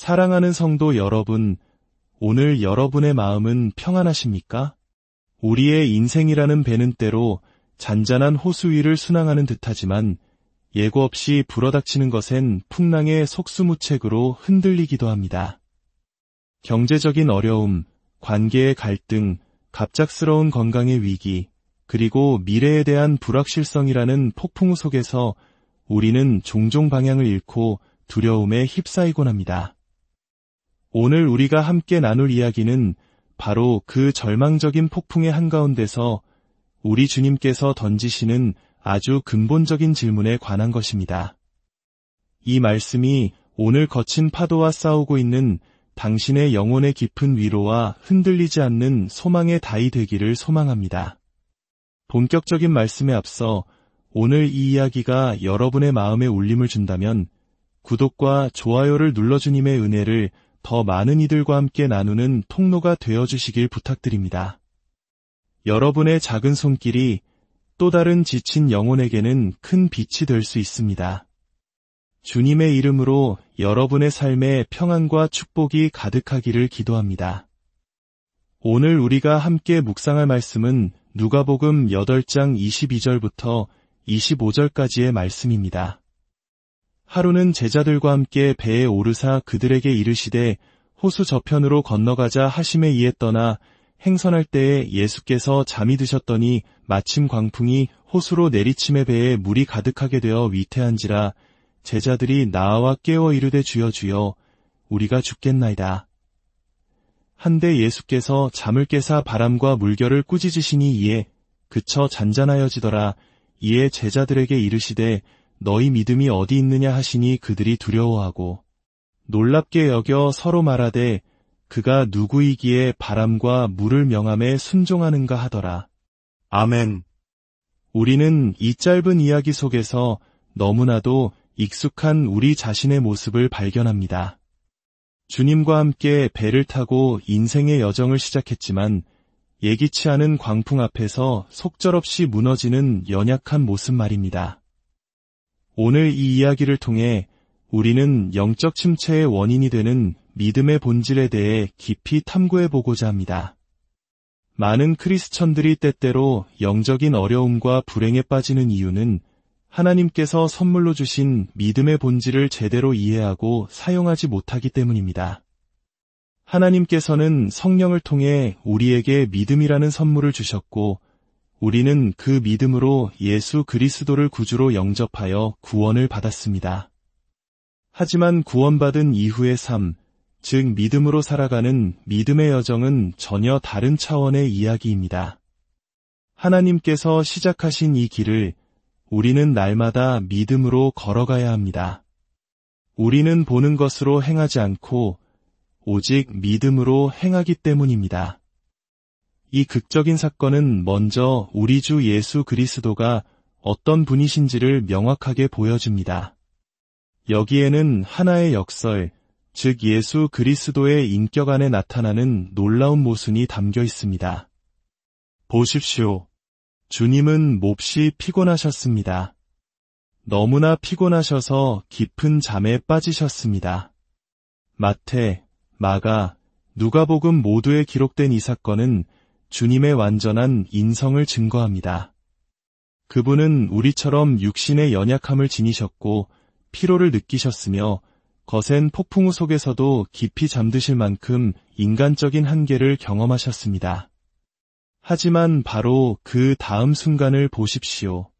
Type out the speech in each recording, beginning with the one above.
사랑하는 성도 여러분, 오늘 여러분의 마음은 평안하십니까? 우리의 인생이라는 배는 때로 잔잔한 호수 위를 순항하는 듯하지만 예고 없이 불어닥치는 것엔 풍랑의 속수무책으로 흔들리기도 합니다. 경제적인 어려움, 관계의 갈등, 갑작스러운 건강의 위기, 그리고 미래에 대한 불확실성이라는 폭풍우 속에서 우리는 종종 방향을 잃고 두려움에 휩싸이곤 합니다. 오늘 우리가 함께 나눌 이야기는 바로 그 절망적인 폭풍의 한가운데서 우리 주님께서 던지시는 아주 근본적인 질문에 관한 것입니다. 이 말씀이 오늘 거친 파도와 싸우고 있는 당신의 영혼의 깊은 위로와 흔들리지 않는 소망의 다이 되기를 소망합니다. 본격적인 말씀에 앞서 오늘 이 이야기가 여러분의 마음에 울림을 준다면 구독과 좋아요를 눌러 주님의 은혜를 더 많은 이들과 함께 나누는 통로가 되어주시길 부탁드립니다. 여러분의 작은 손길이 또 다른 지친 영혼에게는 큰 빛이 될 수 있습니다. 주님의 이름으로 여러분의 삶에 평안과 축복이 가득하기를 기도합니다. 오늘 우리가 함께 묵상할 말씀은 누가복음 8장 22절부터 25절까지의 말씀입니다. 하루는 제자들과 함께 배에 오르사 그들에게 이르시되 호수 저편으로 건너가자 하심에 이에 떠나 행선할 때에 예수께서 잠이 드셨더니 마침 광풍이 호수로 내리침에 배에 물이 가득하게 되어 위태한지라 제자들이 나와 깨워 이르되 주여 주여 우리가 죽겠나이다. 한데 예수께서 잠을 깨사 바람과 물결을 꾸짖으시니 이에 그쳐 잔잔하여지더라. 이에 제자들에게 이르시되 너희 믿음이 어디 있느냐 하시니 그들이 두려워하고 놀랍게 여겨 서로 말하되 그가 누구이기에 바람과 물을 명함에 순종하는가 하더라. 아멘. 우리는 이 짧은 이야기 속에서 너무나도 익숙한 우리 자신의 모습을 발견합니다. 주님과 함께 배를 타고 인생의 여정을 시작했지만 예기치 않은 광풍 앞에서 속절없이 무너지는 연약한 모습 말입니다. 오늘 이 이야기를 통해 우리는 영적 침체의 원인이 되는 믿음의 본질에 대해 깊이 탐구해보고자 합니다. 많은 크리스천들이 때때로 영적인 어려움과 불행에 빠지는 이유는 하나님께서 선물로 주신 믿음의 본질을 제대로 이해하고 사용하지 못하기 때문입니다. 하나님께서는 성령을 통해 우리에게 믿음이라는 선물을 주셨고 우리는 그 믿음으로 예수 그리스도를 구주로 영접하여 구원을 받았습니다. 하지만 구원받은 이후의 삶, 즉 믿음으로 살아가는 믿음의 여정은 전혀 다른 차원의 이야기입니다. 하나님께서 시작하신 이 길을 우리는 날마다 믿음으로 걸어가야 합니다. 우리는 보는 것으로 행하지 않고 오직 믿음으로 행하기 때문입니다. 이 극적인 사건은 먼저 우리 주 예수 그리스도가 어떤 분이신지를 명확하게 보여줍니다. 여기에는 하나의 역설, 즉 예수 그리스도의 인격 안에 나타나는 놀라운 모순이 담겨 있습니다. 보십시오. 주님은 몹시 피곤하셨습니다. 너무나 피곤하셔서 깊은 잠에 빠지셨습니다. 마태, 마가, 누가복음 모두에 기록된 이 사건은 주님의 완전한 인성을 증거합니다. 그분은 우리처럼 육신의 연약함을 지니셨고 피로를 느끼셨으며 거센 폭풍우 속에서도 깊이 잠드실 만큼 인간적인 한계를 경험하셨습니다. 하지만 바로 그 다음 순간을 보십시오.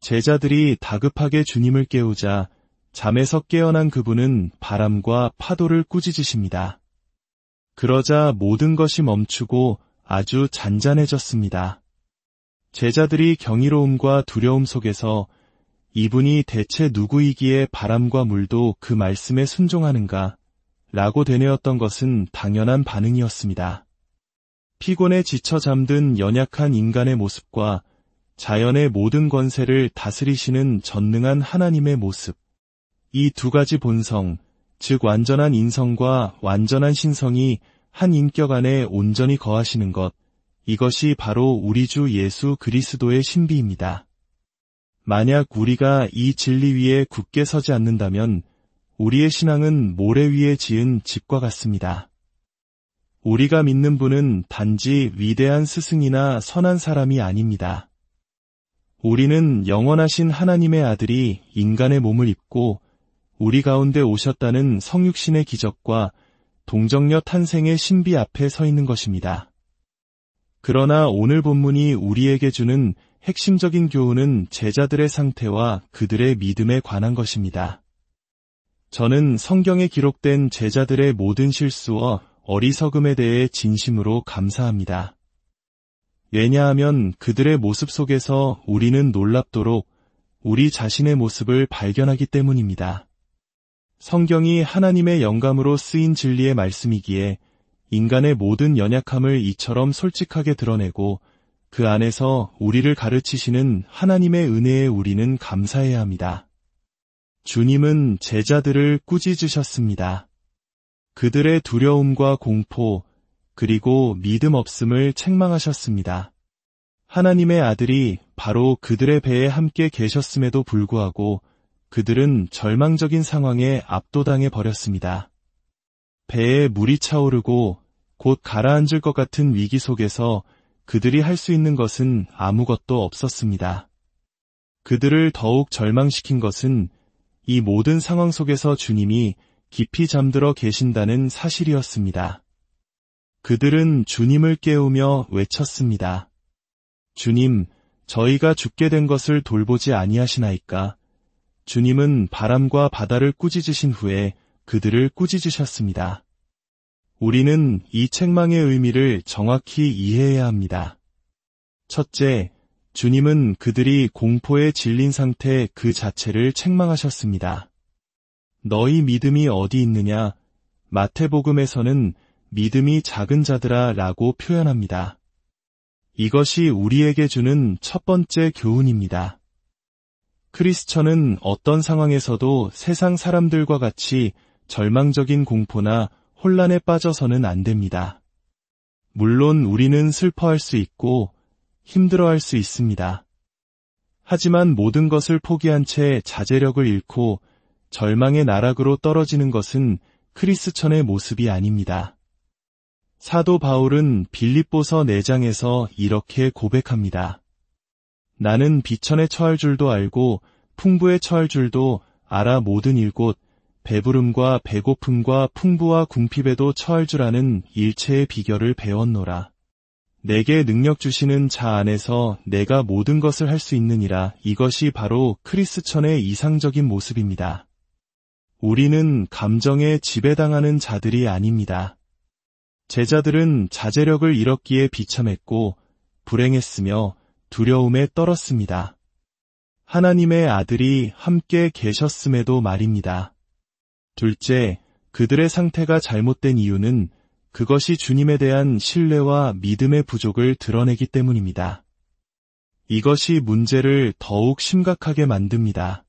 제자들이 다급하게 주님을 깨우자 잠에서 깨어난 그분은 바람과 파도를 꾸짖으십니다. 그러자 모든 것이 멈추고 아주 잔잔해졌습니다. 제자들이 경이로움과 두려움 속에서 이분이 대체 누구이기에 바람과 물도 그 말씀에 순종하는가? 라고 되뇌었던 것은 당연한 반응이었습니다. 피곤에 지쳐 잠든 연약한 인간의 모습과 자연의 모든 권세를 다스리시는 전능한 하나님의 모습. 이 두 가지 본성, 즉 완전한 인성과 완전한 신성이 한 인격 안에 온전히 거하시는 것, 이것이 바로 우리 주 예수 그리스도의 신비입니다. 만약 우리가 이 진리 위에 굳게 서지 않는다면 우리의 신앙은 모래 위에 지은 집과 같습니다. 우리가 믿는 분은 단지 위대한 스승이나 선한 사람이 아닙니다. 우리는 영원하신 하나님의 아들이 인간의 몸을 입고 우리 가운데 오셨다는 성육신의 기적과 동정녀 탄생의 신비 앞에 서 있는 것입니다. 그러나 오늘 본문이 우리에게 주는 핵심적인 교훈은 제자들의 상태와 그들의 믿음에 관한 것입니다. 저는 성경에 기록된 제자들의 모든 실수와 어리석음에 대해 진심으로 감사합니다. 왜냐하면 그들의 모습 속에서 우리는 놀랍도록 우리 자신의 모습을 발견하기 때문입니다. 성경이 하나님의 영감으로 쓰인 진리의 말씀이기에 인간의 모든 연약함을 이처럼 솔직하게 드러내고 그 안에서 우리를 가르치시는 하나님의 은혜에 우리는 감사해야 합니다. 주님은 제자들을 꾸짖으셨습니다. 그들의 두려움과 공포, 그리고 믿음 없음을 책망하셨습니다. 하나님의 아들이 바로 그들의 배에 함께 계셨음에도 불구하고 그들은 절망적인 상황에 압도당해 버렸습니다. 배에 물이 차오르고 곧 가라앉을 것 같은 위기 속에서 그들이 할 수 있는 것은 아무것도 없었습니다. 그들을 더욱 절망시킨 것은 이 모든 상황 속에서 주님이 깊이 잠들어 계신다는 사실이었습니다. 그들은 주님을 깨우며 외쳤습니다. 주님, 저희가 죽게 된 것을 돌보지 아니하시나이까? 주님은 바람과 바다를 꾸짖으신 후에 그들을 꾸짖으셨습니다. 우리는 이 책망의 의미를 정확히 이해해야 합니다. 첫째, 주님은 그들이 공포에 질린 상태 그 자체를 책망하셨습니다. 너희 믿음이 어디 있느냐? 마태복음에서는 믿음이 작은 자들아 라고 표현합니다. 이것이 우리에게 주는 첫 번째 교훈입니다. 크리스천은 어떤 상황에서도 세상 사람들과 같이 절망적인 공포나 혼란에 빠져서는 안 됩니다. 물론 우리는 슬퍼할 수 있고 힘들어할 수 있습니다. 하지만 모든 것을 포기한 채 자제력을 잃고 절망의 나락으로 떨어지는 것은 크리스천의 모습이 아닙니다. 사도 바울은 빌립보서 4장에서 이렇게 고백합니다. 나는 비천에 처할 줄도 알고 풍부에 처할 줄도 알아 모든 일곳 배부름과 배고픔과 풍부와 궁핍에도 처할 줄 아는 일체의 비결을 배웠노라. 내게 능력 주시는 자 안에서 내가 모든 것을 할 수 있느니라. 이것이 바로 크리스천의 이상적인 모습입니다. 우리는 감정에 지배당하는 자들이 아닙니다. 제자들은 자제력을 잃었기에 비참했고 불행했으며 두려움에 떨었습니다. 하나님의 아들이 함께 계셨음에도 말입니다. 둘째, 그들의 상태가 잘못된 이유는 그것이 주님에 대한 신뢰와 믿음의 부족을 드러내기 때문입니다. 이것이 문제를 더욱 심각하게 만듭니다.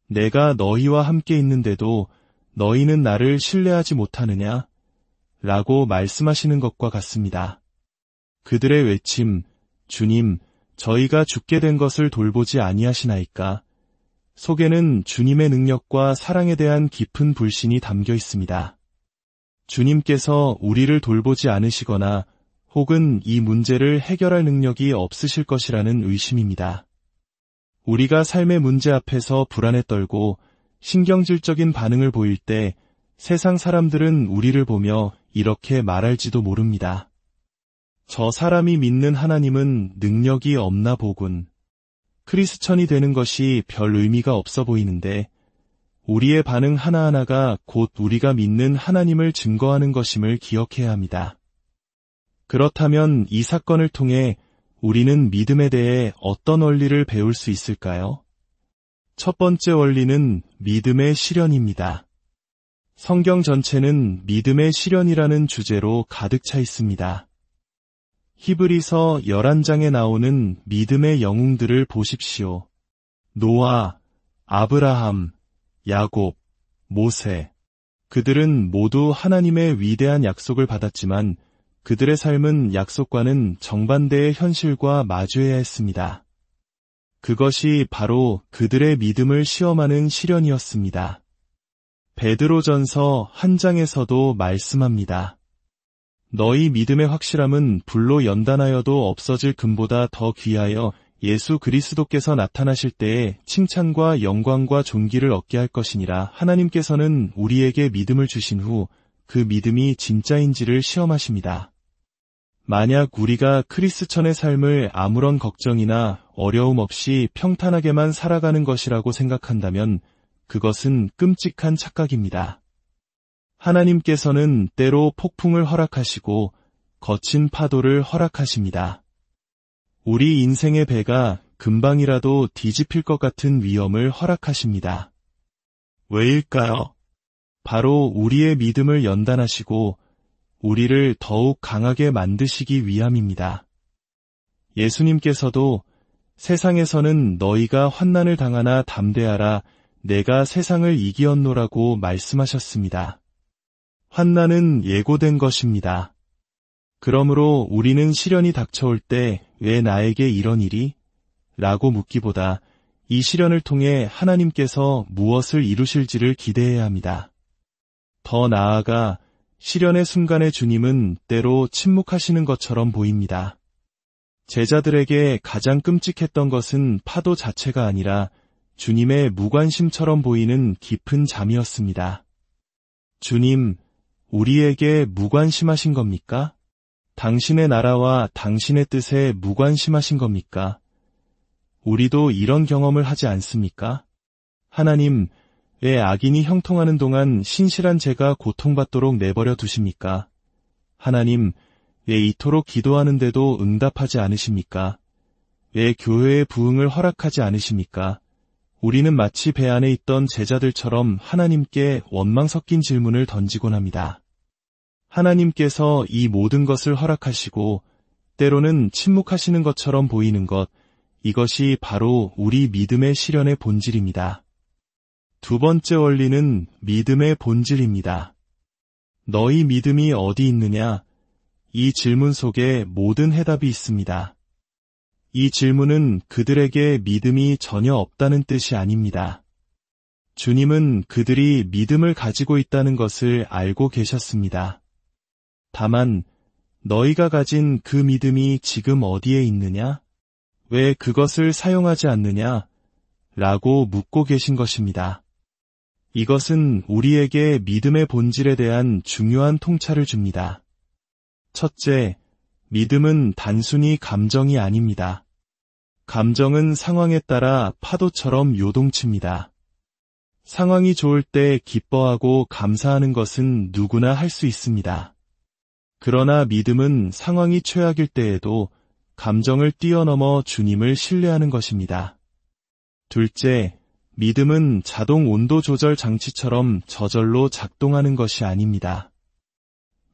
내가 너희와 함께 있는데도 너희는 나를 신뢰하지 못하느냐? 라고 말씀하시는 것과 같습니다. 그들의 외침, 주님, 저희가 죽게 된 것을 돌보지 아니하시나이까? 속에는 주님의 능력과 사랑에 대한 깊은 불신이 담겨 있습니다. 주님께서 우리를 돌보지 않으시거나 혹은 이 문제를 해결할 능력이 없으실 것이라는 의심입니다. 우리가 삶의 문제 앞에서 불안에 떨고 신경질적인 반응을 보일 때 세상 사람들은 우리를 보며 이렇게 말할지도 모릅니다. 저 사람이 믿는 하나님은 능력이 없나 보군. 크리스천이 되는 것이 별 의미가 없어 보이는데 우리의 반응 하나하나가 곧 우리가 믿는 하나님을 증거하는 것임을 기억해야 합니다. 그렇다면 이 사건을 통해 우리는 믿음에 대해 어떤 원리를 배울 수 있을까요? 첫 번째 원리는 믿음의 실현입니다. 성경 전체는 믿음의 실현이라는 주제로 가득 차 있습니다. 히브리서 11장에 나오는 믿음의 영웅들을 보십시오. 노아, 아브라함, 야곱, 모세. 그들은 모두 하나님의 위대한 약속을 받았지만 그들의 삶은 약속과는 정반대의 현실과 마주해야 했습니다. 그것이 바로 그들의 믿음을 시험하는 시련이었습니다. 베드로전서 1장에서도 말씀합니다. 너희 믿음의 확실함은 불로 연단하여도 없어질 금보다 더 귀하여 예수 그리스도께서 나타나실 때에 칭찬과 영광과 존귀를 얻게 할 것이니라. 하나님께서는 우리에게 믿음을 주신 후 그 믿음이 진짜인지를 시험하십니다. 만약 우리가 크리스천의 삶을 아무런 걱정이나 어려움 없이 평탄하게만 살아가는 것이라고 생각한다면 그것은 끔찍한 착각입니다. 하나님께서는 때로 폭풍을 허락하시고 거친 파도를 허락하십니다. 우리 인생의 배가 금방이라도 뒤집힐 것 같은 위험을 허락하십니다. 왜일까요? 바로 우리의 믿음을 연단하시고 우리를 더욱 강하게 만드시기 위함입니다. 예수님께서도 세상에서는 너희가 환난을 당하나 담대하라 내가 세상을 이기었노라고 말씀하셨습니다. 환난은 예고된 것입니다. 그러므로 우리는 시련이 닥쳐올 때 왜 나에게 이런 일이? 라고 묻기보다 이 시련을 통해 하나님께서 무엇을 이루실지를 기대해야 합니다. 더 나아가 시련의 순간에 주님은 때로 침묵하시는 것처럼 보입니다. 제자들에게 가장 끔찍했던 것은 파도 자체가 아니라 주님의 무관심처럼 보이는 깊은 잠이었습니다. 주님, 우리에게 무관심하신 겁니까? 당신의 나라와 당신의 뜻에 무관심하신 겁니까? 우리도 이런 경험을 하지 않습니까? 하나님, 왜 악인이 형통하는 동안 신실한 제가 고통받도록 내버려 두십니까? 하나님, 왜 이토록 기도하는데도 응답하지 않으십니까? 왜 교회의 부흥을 허락하지 않으십니까? 우리는 마치 배 안에 있던 제자들처럼 하나님께 원망 섞인 질문을 던지곤 합니다. 하나님께서 이 모든 것을 허락하시고 때로는 침묵하시는 것처럼 보이는 것, 이것이 바로 우리 믿음의 시련의 본질입니다. 두 번째 원리는 믿음의 본질입니다. 너희 믿음이 어디 있느냐? 이 질문 속에 모든 해답이 있습니다. 이 질문은 그들에게 믿음이 전혀 없다는 뜻이 아닙니다. 주님은 그들이 믿음을 가지고 있다는 것을 알고 계셨습니다. 다만 너희가 가진 그 믿음이 지금 어디에 있느냐? 왜 그것을 사용하지 않느냐? 라고 묻고 계신 것입니다. 이것은 우리에게 믿음의 본질에 대한 중요한 통찰을 줍니다. 첫째, 믿음은 단순히 감정이 아닙니다. 감정은 상황에 따라 파도처럼 요동칩니다. 상황이 좋을 때 기뻐하고 감사하는 것은 누구나 할 수 있습니다. 그러나 믿음은 상황이 최악일 때에도 감정을 뛰어넘어 주님을 신뢰하는 것입니다. 둘째, 믿음은 자동 온도 조절 장치처럼 저절로 작동하는 것이 아닙니다.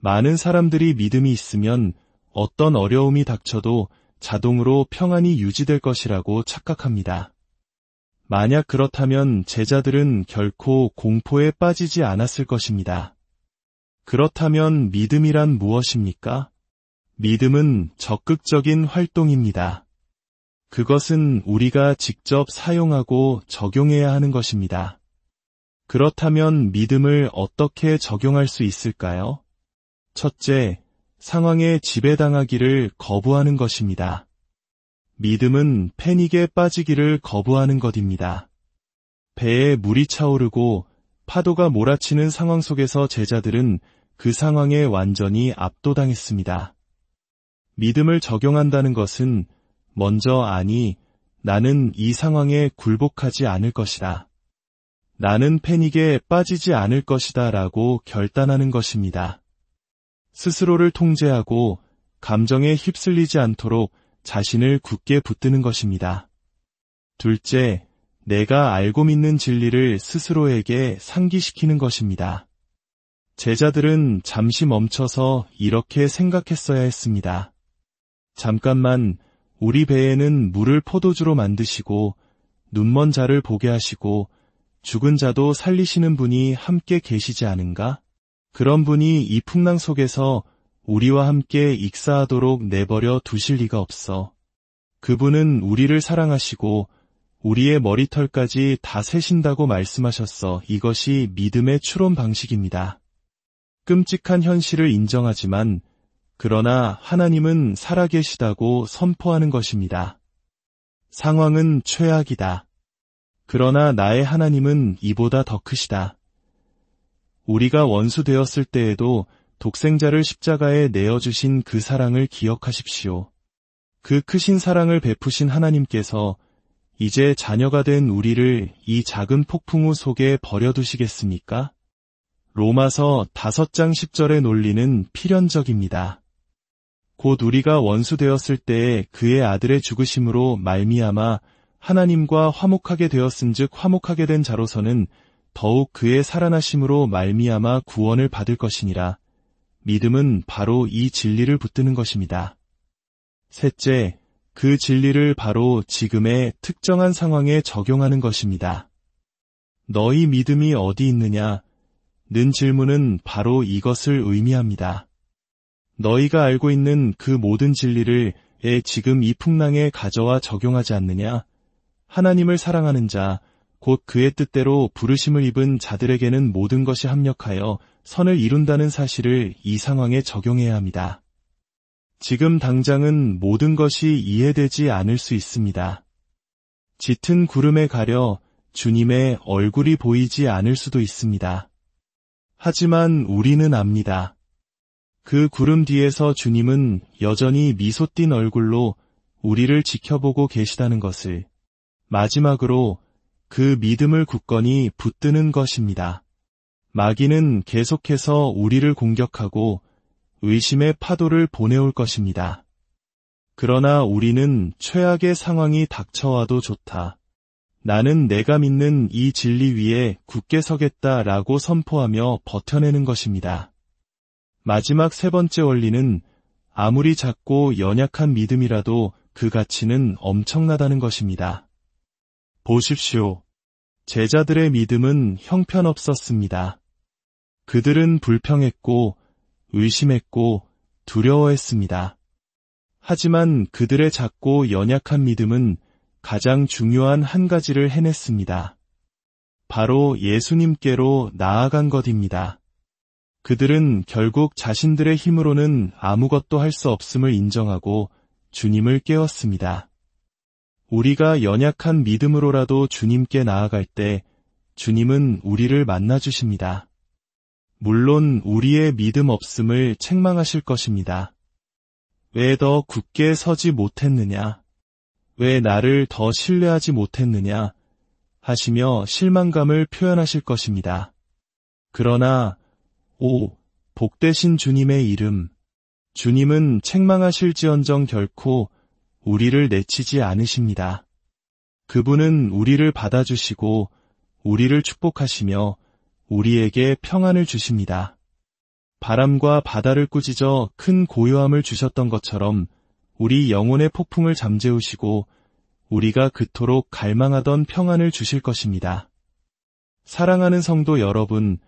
많은 사람들이 믿음이 있으면 어떤 어려움이 닥쳐도 자동으로 평안이 유지될 것이라고 착각합니다. 만약 그렇다면 제자들은 결코 공포에 빠지지 않았을 것입니다. 그렇다면 믿음이란 무엇입니까? 믿음은 적극적인 활동입니다. 그것은 우리가 직접 사용하고 적용해야 하는 것입니다. 그렇다면 믿음을 어떻게 적용할 수 있을까요? 첫째, 상황에 지배당하기를 거부하는 것입니다. 믿음은 패닉에 빠지기를 거부하는 것입니다. 배에 물이 차오르고 파도가 몰아치는 상황 속에서 제자들은 그 상황에 완전히 압도당했습니다. 믿음을 적용한다는 것은 먼저 나는 이 상황에 굴복하지 않을 것이다. 나는 패닉에 빠지지 않을 것이다 라고 결단하는 것입니다. 스스로를 통제하고 감정에 휩쓸리지 않도록 자신을 굳게 붙드는 것입니다. 둘째, 내가 알고 믿는 진리를 스스로에게 상기시키는 것입니다. 제자들은 잠시 멈춰서 이렇게 생각했어야 했습니다. 잠깐만, 우리 배에는 물을 포도주로 만드시고 눈먼 자를 보게 하시고 죽은 자도 살리시는 분이 함께 계시지 않은가? 그런 분이 이 풍랑 속에서 우리와 함께 익사하도록 내버려 두실 리가 없어. 그분은 우리를 사랑하시고 우리의 머리털까지 다 세신다고 말씀하셨어. 이것이 믿음의 추론 방식입니다. 끔찍한 현실을 인정하지만 그러나 하나님은 살아계시다고 선포하는 것입니다. 상황은 최악이다. 그러나 나의 하나님은 이보다 더 크시다. 우리가 원수 되었을 때에도 독생자를 십자가에 내어주신 그 사랑을 기억하십시오. 그 크신 사랑을 베푸신 하나님께서 이제 자녀가 된 우리를 이 작은 폭풍우 속에 버려두시겠습니까? 로마서 5장 10절의 논리는 필연적입니다. 곧 우리가 원수 되었을 때에 그의 아들의 죽으심으로 말미암아 하나님과 화목하게 되었은즉 화목하게 된 자로서는 더욱 그의 살아나심으로 말미암아 구원을 받을 것이니라. 믿음은 바로 이 진리를 붙드는 것입니다. 셋째, 그 진리를 바로 지금의 특정한 상황에 적용하는 것입니다. 너희 믿음이 어디 있느냐? 는 질문은 바로 이것을 의미합니다. 너희가 알고 있는 그 모든 진리를 지금 이 풍랑에 가져와 적용하지 않느냐? 하나님을 사랑하는 자, 곧 그의 뜻대로 부르심을 입은 자들에게는 모든 것이 합력하여 선을 이룬다는 사실을 이 상황에 적용해야 합니다. 지금 당장은 모든 것이 이해되지 않을 수 있습니다. 짙은 구름에 가려 주님의 얼굴이 보이지 않을 수도 있습니다. 하지만 우리는 압니다. 그 구름 뒤에서 주님은 여전히 미소 띤 얼굴로 우리를 지켜보고 계시다는 것을. 마지막으로 그 믿음을 굳건히 붙드는 것입니다. 마귀는 계속해서 우리를 공격하고 의심의 파도를 보내올 것입니다. 그러나 우리는 최악의 상황이 닥쳐와도 좋다. 나는 내가 믿는 이 진리 위에 굳게 서겠다라고 선포하며 버텨내는 것입니다. 마지막 세 번째 원리는 아무리 작고 연약한 믿음이라도 그 가치는 엄청나다는 것입니다. 보십시오. 제자들의 믿음은 형편없었습니다. 그들은 불평했고 의심했고 두려워했습니다. 하지만 그들의 작고 연약한 믿음은 가장 중요한 한 가지를 해냈습니다. 바로 예수님께로 나아간 것입니다. 그들은 결국 자신들의 힘으로는 아무것도 할 수 없음을 인정하고 주님을 깨웠습니다. 우리가 연약한 믿음으로라도 주님께 나아갈 때 주님은 우리를 만나주십니다. 물론 우리의 믿음 없음을 책망하실 것입니다. 왜 더 굳게 서지 못했느냐? 왜 나를 더 신뢰하지 못했느냐? 하시며 실망감을 표현하실 것입니다. 그러나 복되신 주님의 이름, 주님은 책망하실지언정 결코 우리를 내치지 않으십니다. 그분은 우리를 받아주시고 우리를 축복하시며 우리에게 평안을 주십니다. 바람과 바다를 꾸짖어 큰 고요함을 주셨던 것처럼 우리 영혼의 폭풍을 잠재우시고 우리가 그토록 갈망하던 평안을 주실 것입니다. 사랑하는 성도 여러분,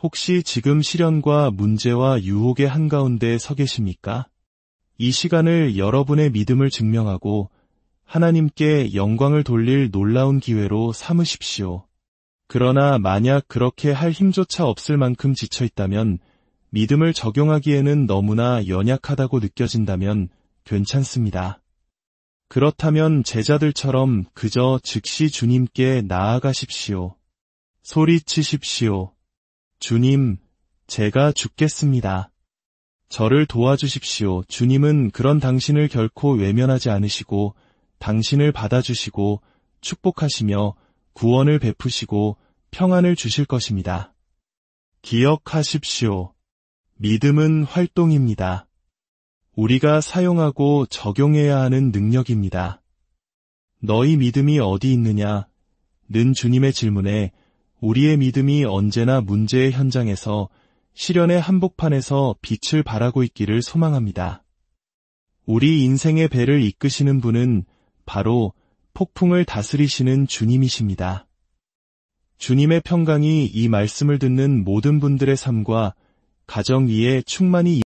혹시 지금 시련과 문제와 유혹의 한가운데 서 계십니까? 이 시간을 여러분의 믿음을 증명하고 하나님께 영광을 돌릴 놀라운 기회로 삼으십시오. 그러나 만약 그렇게 할 힘조차 없을 만큼 지쳐있다면, 믿음을 적용하기에는 너무나 연약하다고 느껴진다면 괜찮습니다. 그렇다면 제자들처럼 그저 즉시 주님께 나아가십시오. 소리치십시오. 주님, 제가 죽겠습니다. 저를 도와주십시오. 주님은 그런 당신을 결코 외면하지 않으시고 당신을 받아주시고 축복하시며 구원을 베푸시고 평안을 주실 것입니다. 기억하십시오. 믿음은 활동입니다. 우리가 사용하고 적용해야 하는 능력입니다. 너희 믿음이 어디 있느냐? 는 주님의 질문에 우리의 믿음이 언제나 문제의 현장에서 시련의 한복판에서 빛을 발하고 있기를 소망합니다. 우리 인생의 배를 이끄시는 분은 바로 폭풍을 다스리시는 주님이십니다. 주님의 평강이 이 말씀을 듣는 모든 분들의 삶과 가정 위에 충만히